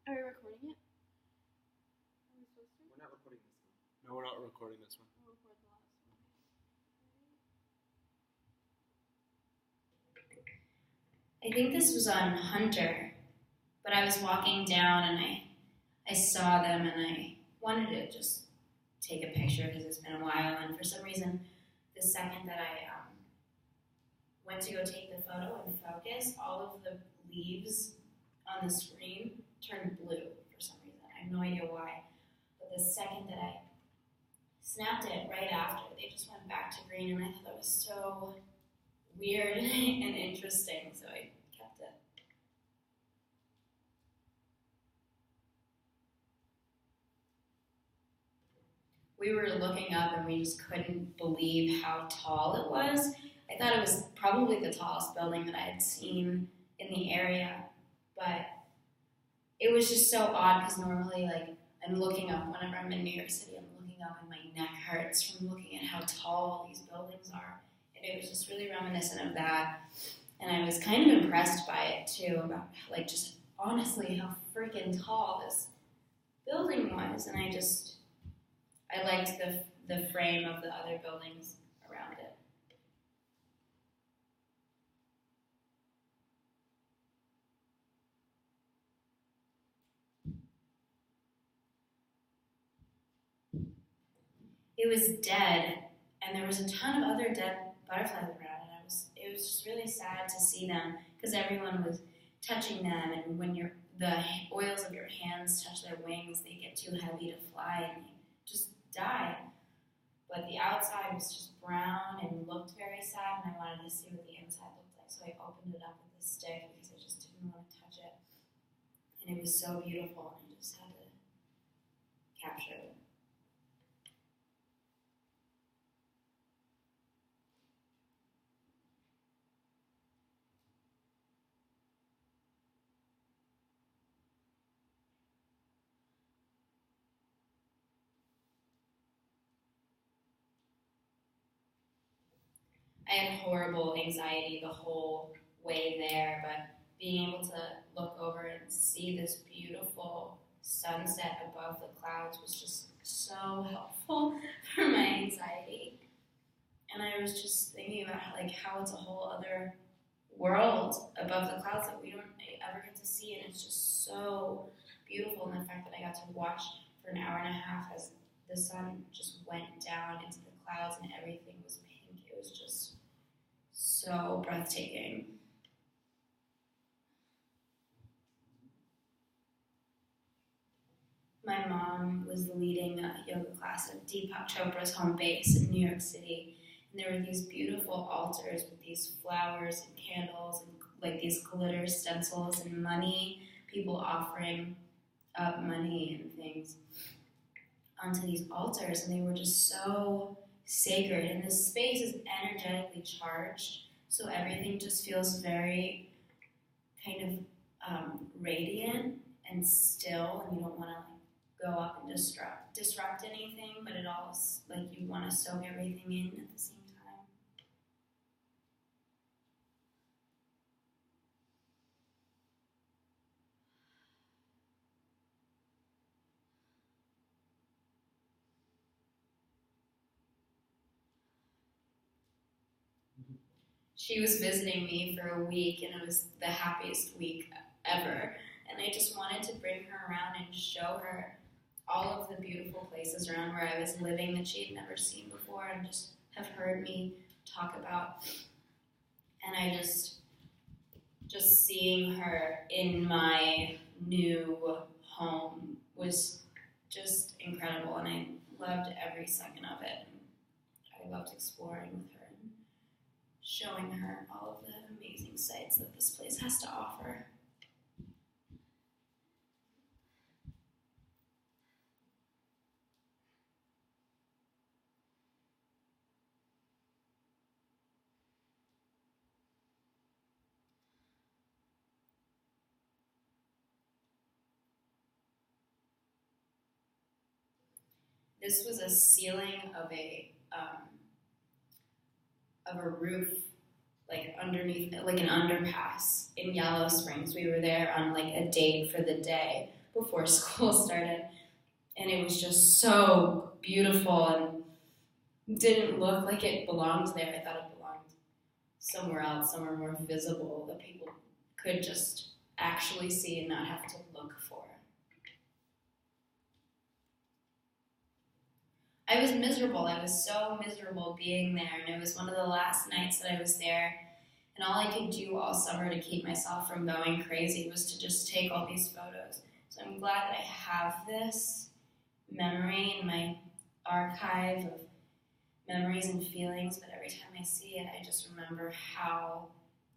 Are we recording it? Are we supposed to? We're not recording this one. No, we're not recording this one. We'll record the last one. I think this was on Hunter, but I was walking down and I saw them and I wanted to just take a picture because it's been a while, and for some reason the second that I went to go take the photo and focus, all of the leaves on the screen turned blue for some reason. I have no idea why, but the second that I snapped it right after, they just went back to green, and I thought that was so weird and interesting, so I kept it. We were looking up and we just couldn't believe how tall it was. I thought it was probably the tallest building that I had seen in the area, but it was just so odd because normally, like, I'm looking up whenever I'm in New York City, I'm looking up and my neck hurts from looking at how tall these buildings are. And it was just really reminiscent of that. And I was kind of impressed by it too, about like just honestly how freaking tall this building was. And I liked the frame of the other buildings around it. It was dead, and there was a ton of other dead butterflies around it. It was just really sad to see them because everyone was touching them, and when the oils of your hands touch their wings, they get too heavy to fly and they just die. But the outside was just brown and looked very sad, and I wanted to see what the inside looked like, so I opened it up with a stick because I just didn't want to touch it. And it was so beautiful, and I just had to capture it. I had horrible anxiety the whole way there, but being able to look over and see this beautiful sunset above the clouds was just so helpful for my anxiety. And I was just thinking about how it's a whole other world above the clouds that we don't ever get to see, and it's just so beautiful. And the fact that I got to watch for an hour and a half as the sun just went down into the clouds and everything was pink, it was just so breathtaking. My mom was leading a yoga class at Deepak Chopra's home base in New York City, and there were these beautiful altars with these flowers and candles and like these glitter stencils and money, people offering up money and things onto these altars, and they were just so sacred, and this space is energetically charged, so everything just feels very kind of radiant and still, and you don't want to go up and disrupt anything, but it all you want to soak everything in at the same time. She was visiting me for a week, and it was the happiest week ever. And I just wanted to bring her around and show her all of the beautiful places around where I was living that she had never seen before and just have heard me talk about. And I just seeing her in my new home was just incredible, and I loved every second of it. And I loved exploring with her and showing her all of the amazing sights that this place has to offer. This was a ceiling of a roof, like underneath, like an underpass in Yellow Springs. We were there on like a date for the day before school started. And it was just so beautiful and didn't look like it belonged there. I thought it belonged somewhere else, somewhere more visible that people could just actually see and not have to look for. I was miserable. I was so miserable being there, and it was one of the last nights that I was there. And all I could do all summer to keep myself from going crazy was to just take all these photos. So I'm glad that I have this memory in my archive of memories and feelings, but every time I see it, I just remember how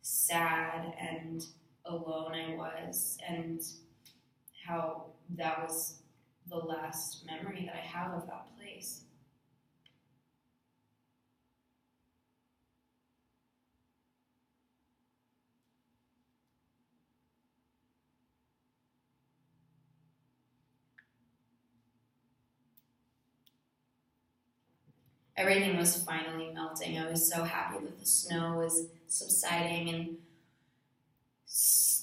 sad and alone I was, and how that was the last memory that I have of that place. Everything was finally melting. I was so happy that the snow was subsiding and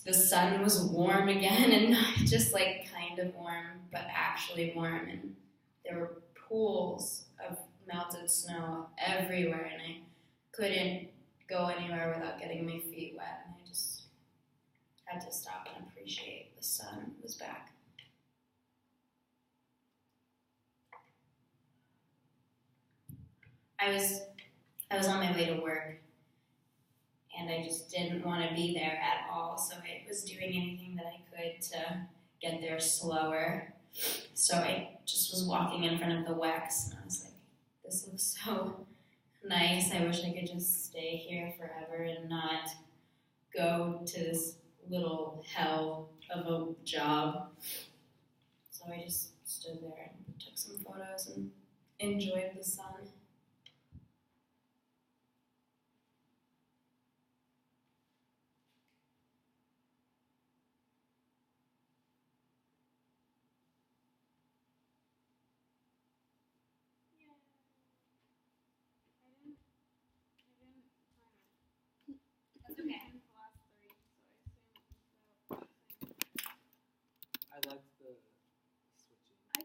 the sun was warm again, and not just like kind of warm, but actually warm. And there were pools of melted snow everywhere, and I couldn't go anywhere without getting my feet wet. And I just had to stop and appreciate the sun was back. I was on my way to work, and I just didn't want to be there at all, so I was doing anything that I could to get there slower. So I just was walking in front of the Wex, and I was like, this looks so nice. I wish I could just stay here forever and not go to this little hell of a job. So I just stood there and took some photos and enjoyed the sun.